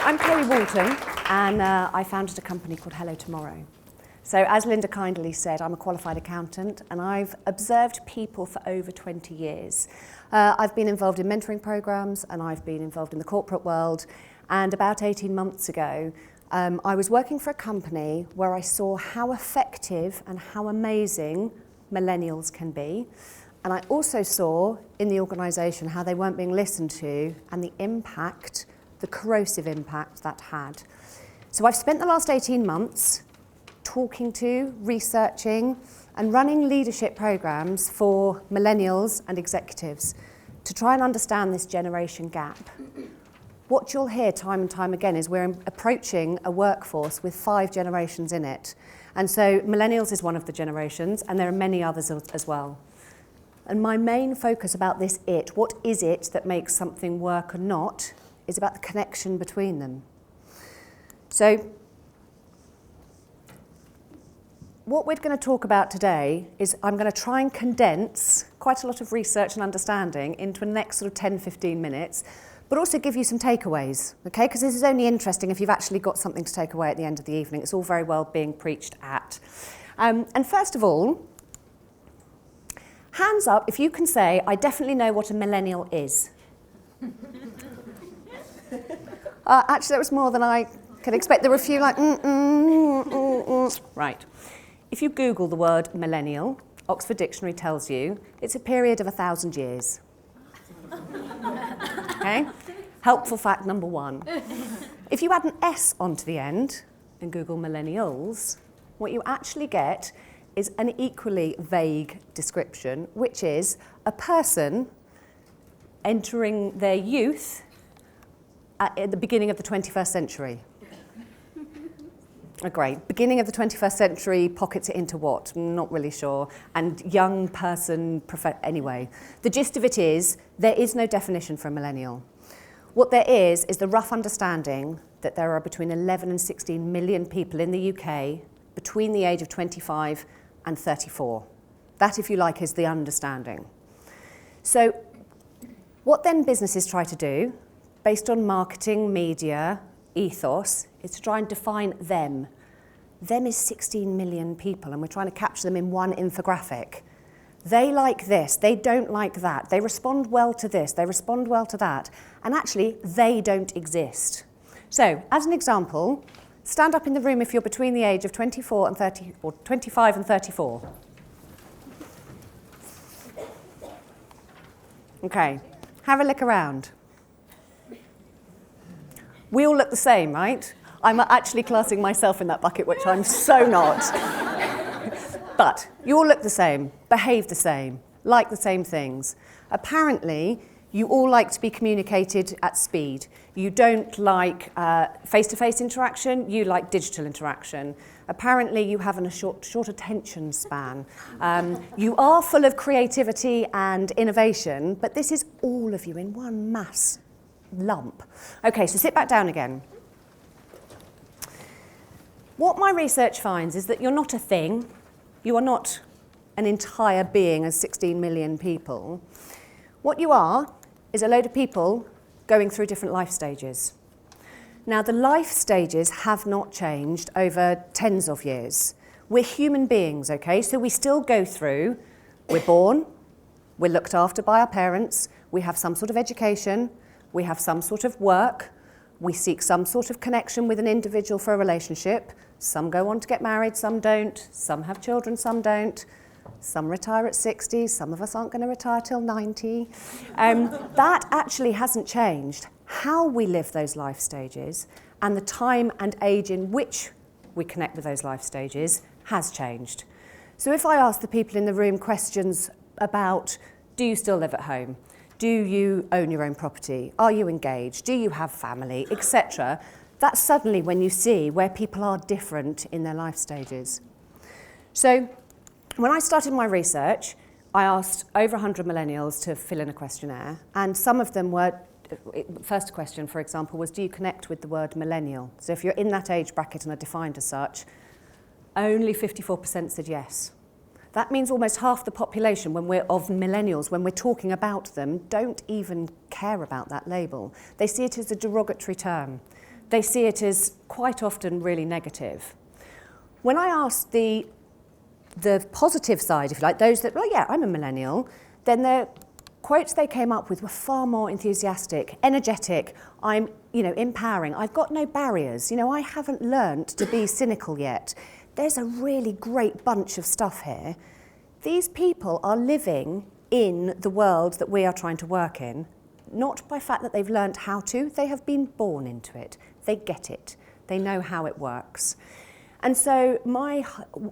I'm Chloe Walton, and I founded a company called Hello Tomorrow. So as Linda kindly said, I'm a qualified accountant, and I've observed people for over 20 years. I've been involved in mentoring programs, and I've been involved in the corporate world. And about 18 months ago, I was working for a company where I saw how effective and how amazing millennials can be. And I also saw in the organisation how they weren't being listened to and the impact, the corrosive impact that had. So I've spent the last 18 months talking to, researching and running leadership programs for millennials and executives to try and understand this generation gap. What you'll hear time and time again is we're approaching a workforce with 5 generations in it. And so millennials is one of the generations, and there are many others as well. And my main focus about this what is it that makes something work or not, is about the connection between them. So what we're going to talk about today is I'm going to try and condense quite a lot of research and understanding into the next sort of 10-15 minutes, but also give you some takeaways, okay? Because this is only interesting if you've actually got something to take away at the end of the evening. It's all very well being preached at. And first of all, hands up if you can say, I definitely know what a millennial is. Actually, that was more than I could expect. There were a few like, Right. If you Google the word millennial, Oxford Dictionary tells you it's a period of 1,000 years. Okay? Helpful fact number 1. If you add an S onto the end and Google millennials, what you actually get is an equally vague description, which is a person entering their youth at the beginning of the 21st century. Great. Beginning of the 21st century, pockets it into what? Not really sure. And young person, anyway. The gist of it is, there is no definition for a millennial. What there is the rough understanding that there are between 11 and 16 million people in the UK between the age of 25 and 34. That, if you like, is the understanding. So what then businesses try to do, based on marketing, media, ethos, is to try and define them. Them is 16 million people, and we're trying to capture them in one infographic. They like this, they don't like that, they respond well to this, they respond well to that, and actually, they don't exist. So, as an example, stand up in the room if you're between the age of 24 and 30, or 25 and 34. Okay, have a look around. We all look the same, right? I'm actually classing myself in that bucket, which I'm so not. But you all look the same, behave the same, like the same things. Apparently, you all like to be communicated at speed. You don't like face-to-face interaction, you like digital interaction. Apparently, you have a short attention span. You are full of creativity and innovation, but this is all of you in one mass lump. Okay, so sit back down again. What my research finds is that you're not a thing. You are not an entire being as 16 million people. What you are is a load of people going through different life stages. Now, the life stages have not changed over tens of years. We're human beings, okay? So we still go through, we're born, we're looked after by our parents, we have some sort of education, we have some sort of work, we seek some sort of connection with an individual for a relationship. Some go on to get married, some don't. Some have children, some don't. Some retire at 60, some of us aren't going to retire till 90. That actually hasn't changed. How we live those life stages and the time and age in which we connect with those life stages has changed. So if I ask the people in the room questions about, do you still live at home? Do you own your own property? Are you engaged? Do you have family, etc.? That's suddenly when you see where people are different in their life stages. So when I started my research, I asked over 100 millennials to fill in a questionnaire, and some of them were, first question, for example, was, do you connect with the word millennial? So if you're in that age bracket and are defined as such, only 54% said yes. That means almost half the population of millennials, when we're talking about them, don't even care about that label. They see it as a derogatory term. they see it as quite often really negative. When I asked the positive side, if you like, those that, well, yeah, I'm a millennial, then the quotes they came up with were far more enthusiastic, energetic, I'm, empowering, I've got no barriers, I haven't learnt to be cynical yet. There's a really great bunch of stuff here. These people are living in the world that we are trying to work in, not by fact that they've learnt how to, they have been born into it. They get it. They know how it works. And so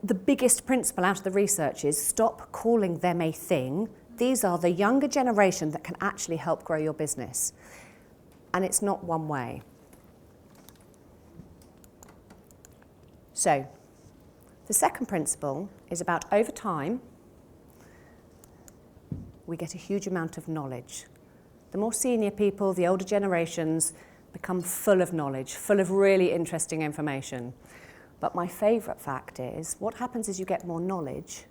the biggest principle out of the research is stop calling them a thing. These are the younger generation that can actually help grow your business. And it's not one way. So, the second principle is about over time, we get a huge amount of knowledge. The more senior people, the older generations, become full of knowledge, full of really interesting information. But my favourite fact is, what happens is you get more knowledge,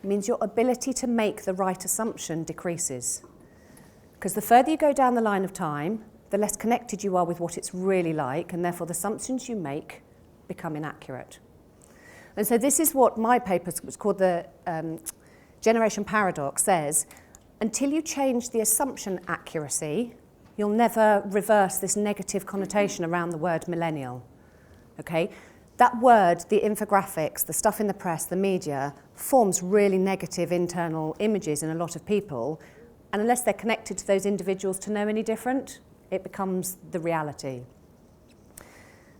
means your ability to make the right assumption decreases. Because the further you go down the line of time, the less connected you are with what it's really like, and therefore the assumptions you make become inaccurate. And so this is what my paper, was called the Generation Paradox, says. Until you change the assumption accuracy, you'll never reverse this negative connotation around the word millennial. Okay? That word, the infographics, the stuff in the press, the media, forms really negative internal images in a lot of people. And unless they're connected to those individuals to know any different, it becomes the reality.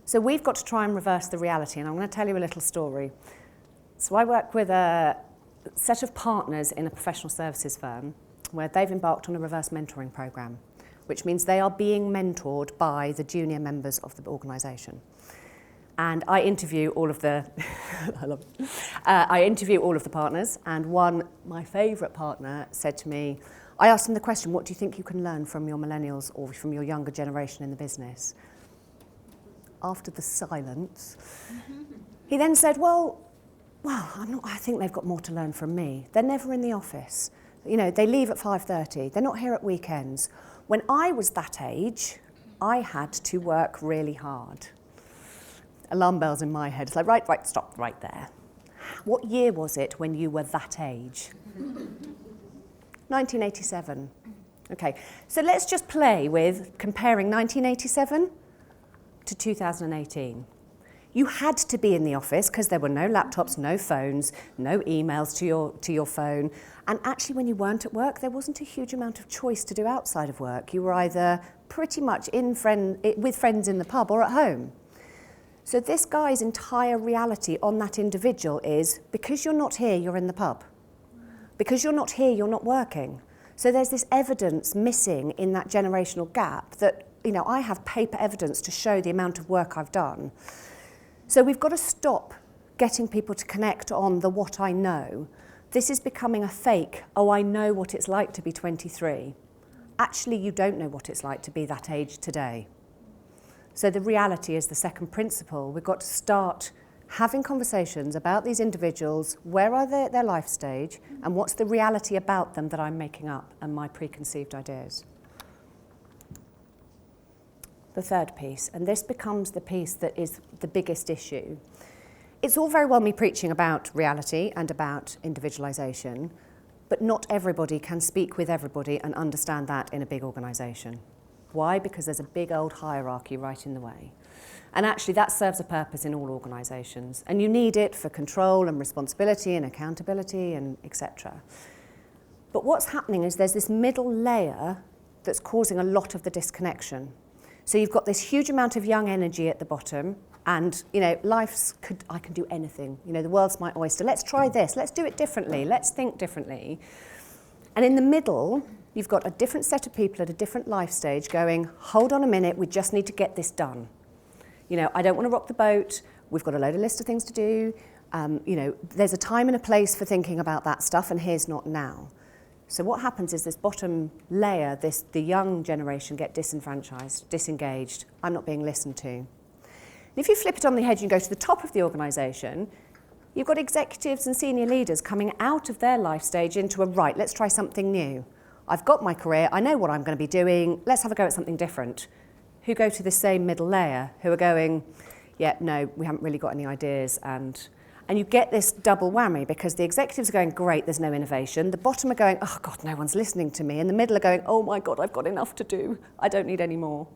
So we've got to try and reverse the reality, and I'm going to tell you a little story. So I work with a set of partners in a professional services firm where they've embarked on a reverse mentoring program, which means they are being mentored by the junior members of the organisation. And I interview all of the, I interview all of the partners, and my favourite partner said to me, I asked him the question, what do you think you can learn from your millennials or from your younger generation in the business? After the silence, he then said, well, I think they've got more to learn from me. They're never in the office. They leave at 5:30. They're not here at weekends. When I was that age, I had to work really hard. Alarm bells in my head. It's like, right, stop right there. What year was it when you were that age? 1987. Okay, so let's just play with comparing 1987 to 2018. You had to be in the office because there were no laptops, no phones, no emails to your phone. And actually, when you weren't at work, there wasn't a huge amount of choice to do outside of work. You were either pretty much with friends in the pub or at home. So this guy's entire reality on that individual is, because you're not here, you're in the pub. Because you're not here, you're not working. So there's this evidence missing in that generational gap that, I have paper evidence to show the amount of work I've done. So we've got to stop getting people to connect on the what I know. This is becoming a fake, I know what it's like to be 23. Actually, you don't know what it's like to be that age today. So the reality is the second principle. We've got to start having conversations about these individuals, where are they at their life stage, and what's the reality about them that I'm making up and my preconceived ideas. The third piece, and this becomes the piece that is the biggest issue. It's all very well me preaching about reality and about individualization, but not everybody can speak with everybody and understand that in a big organisation. Why? Because there's a big old hierarchy right in the way. And actually that serves a purpose in all organisations. And you need it for control and responsibility and accountability and etc. But what's happening is there's this middle layer that's causing a lot of the disconnection. So you've got this huge amount of young energy at the bottom, and I can do anything. The world's my oyster. Let's try this. Let's do it differently. Let's think differently. And in the middle, you've got a different set of people at a different life stage going, hold on a minute, we just need to get this done. I don't want to rock the boat. We've got a load of list of things to do. There's a time and a place for thinking about that stuff, and here's not now. So what happens is this bottom layer, the young generation get disenfranchised, disengaged. I'm not being listened to. And if you flip it on the head and go to the top of the organisation, you've got executives and senior leaders coming out of their life stage into let's try something new. I've got my career, I know what I'm going to be doing, let's have a go at something different. who go to the same middle layer, who are going, yeah, no, we haven't really got any ideas, and you get this double whammy because the executives are going, great, there's no innovation. The bottom are going, oh God, no one's listening to me. And the middle are going, oh my God, I've got enough to do. I don't need any more.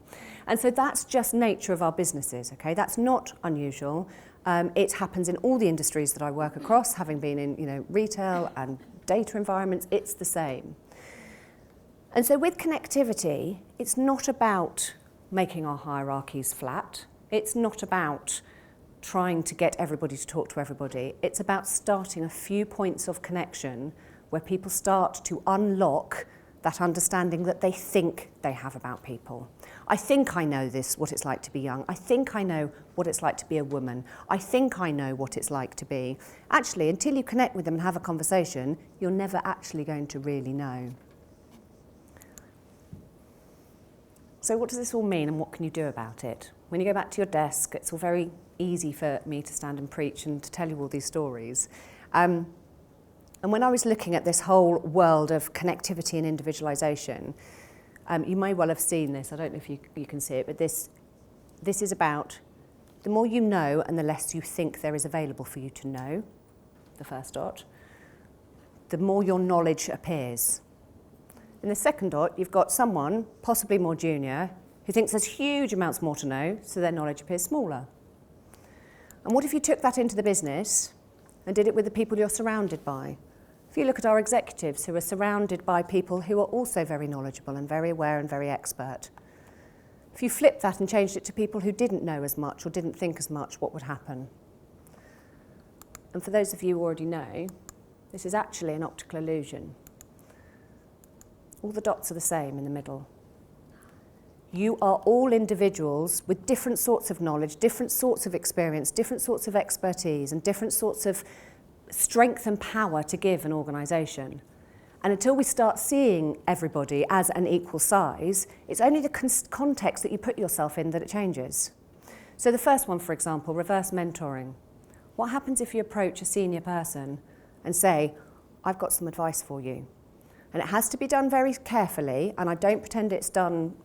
And so that's just nature of our businesses, okay? That's not unusual. It happens in all the industries that I work across, having been in retail and data environments, it's the same. And so with connectivity, it's not about making our hierarchies flat. It's not about trying to get everybody to talk to everybody. It's about starting a few points of connection where people start to unlock that understanding that they think they have about people. I think I know what it's like to be young. I think I know what it's like to be a woman. I think I know what it's like to be. Actually, until you connect with them and have a conversation, you're never actually going to really know. So what does this all mean and what can you do about it? When you go back to your desk, it's all very easy for me to stand and preach and to tell you all these stories. And when I was looking at this whole world of connectivity and individualization, you may well have seen this. I don't know if you can see it, but this is about the more you know and the less you think there is available for you to know, the first dot, the more your knowledge appears. In the second dot, you've got someone, possibly more junior, who thinks there's huge amounts more to know, so their knowledge appears smaller. And what if you took that into the business and did it with the people you're surrounded by? If you look at our executives who are surrounded by people who are also very knowledgeable and very aware and very expert. If you flipped that and changed it to people who didn't know as much or didn't think as much, what would happen? And for those of you who already know, this is actually an optical illusion. All the dots are the same in the middle. You are all individuals with different sorts of knowledge, different sorts of experience, different sorts of expertise, and different sorts of strength and power to give an organisation. And until we start seeing everybody as an equal size, it's only the context that you put yourself in that it changes. So the first one, for example, reverse mentoring. What happens if you approach a senior person and say, I've got some advice for you? And it has to be done very carefully, and I don't pretend it's done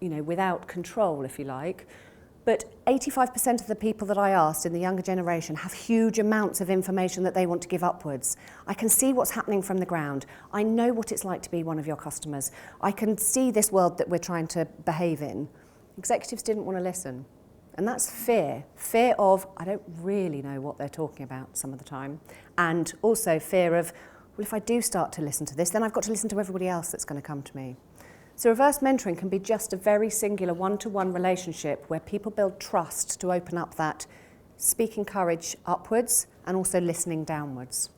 without control, if you like. But 85% of the people that I asked in the younger generation have huge amounts of information that they want to give upwards. I can see what's happening from the ground. I know what it's like to be one of your customers. I can see this world that we're trying to behave in. Executives didn't want to listen. And that's fear. Fear of, I don't really know what they're talking about some of the time. And also fear of, well, if I do start to listen to this, then I've got to listen to everybody else that's going to come to me. So reverse mentoring can be just a very singular one-to-one relationship where people build trust to open up that speaking courage upwards and also listening downwards.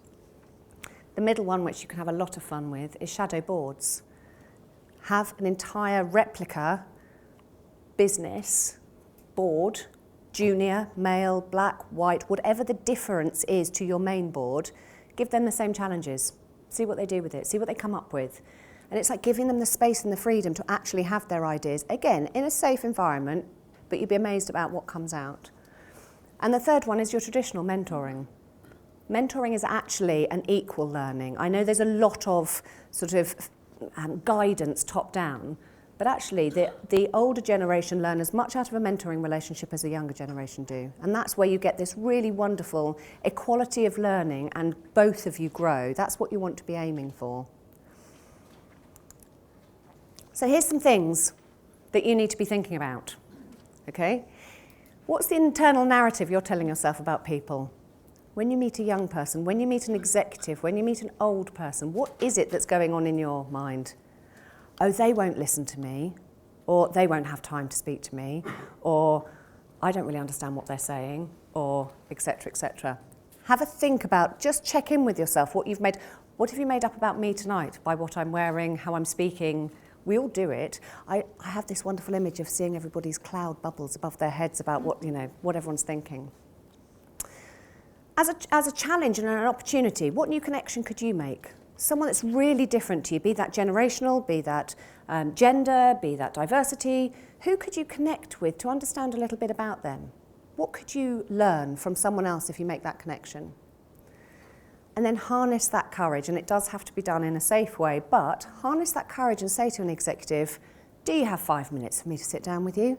The middle one, which you can have a lot of fun with, is shadow boards. Have an entire replica business board, junior, male, black, white, whatever the difference is to your main board, give them the same challenges. See what they do with it, see what they come up with. And it's like giving them the space and the freedom to actually have their ideas, again, in a safe environment, but you'd be amazed about what comes out. And the third one is your traditional mentoring. Mentoring is actually an equal learning. I know there's a lot of sort of guidance top down, but actually the older generation learn as much out of a mentoring relationship as the younger generation do. And that's where you get this really wonderful equality of learning and both of you grow. That's what you want to be aiming for. So here's some things that you need to be thinking about, okay? What's the internal narrative you're telling yourself about people? When you meet a young person, when you meet an executive, when you meet an old person, what is it that's going on in your mind? Oh, they won't listen to me, or they won't have time to speak to me, or I don't really understand what they're saying, or et cetera, et cetera. Have a think about, just check in with yourself, what have you made up about me tonight by what I'm wearing, how I'm speaking. We all do it. I have this wonderful image of seeing everybody's cloud bubbles above their heads about what everyone's thinking. As a challenge and an opportunity, what new connection could you make? Someone that's really different to you, be that generational, be that gender, be that diversity. Who could you connect with to understand a little bit about them? What could you learn from someone else if you make that connection? And then harness that courage, and it does have to be done in a safe way, but harness that courage and say to an executive, Do you have 5 minutes for me to sit down with you?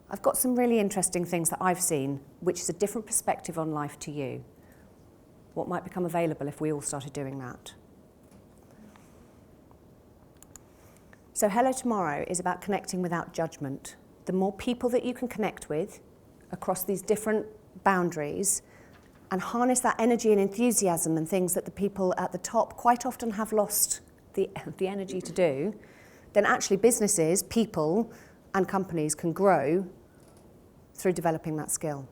I've got some really interesting things that I've seen, which is a different perspective on life to you. What might become available if we all started doing that? So Hello Tomorrow is about connecting without judgment. The more people that you can connect with across these different boundaries and harness that energy and enthusiasm and things that the people at the top quite often have lost the energy to do, then actually businesses, people and companies can grow through developing that skill.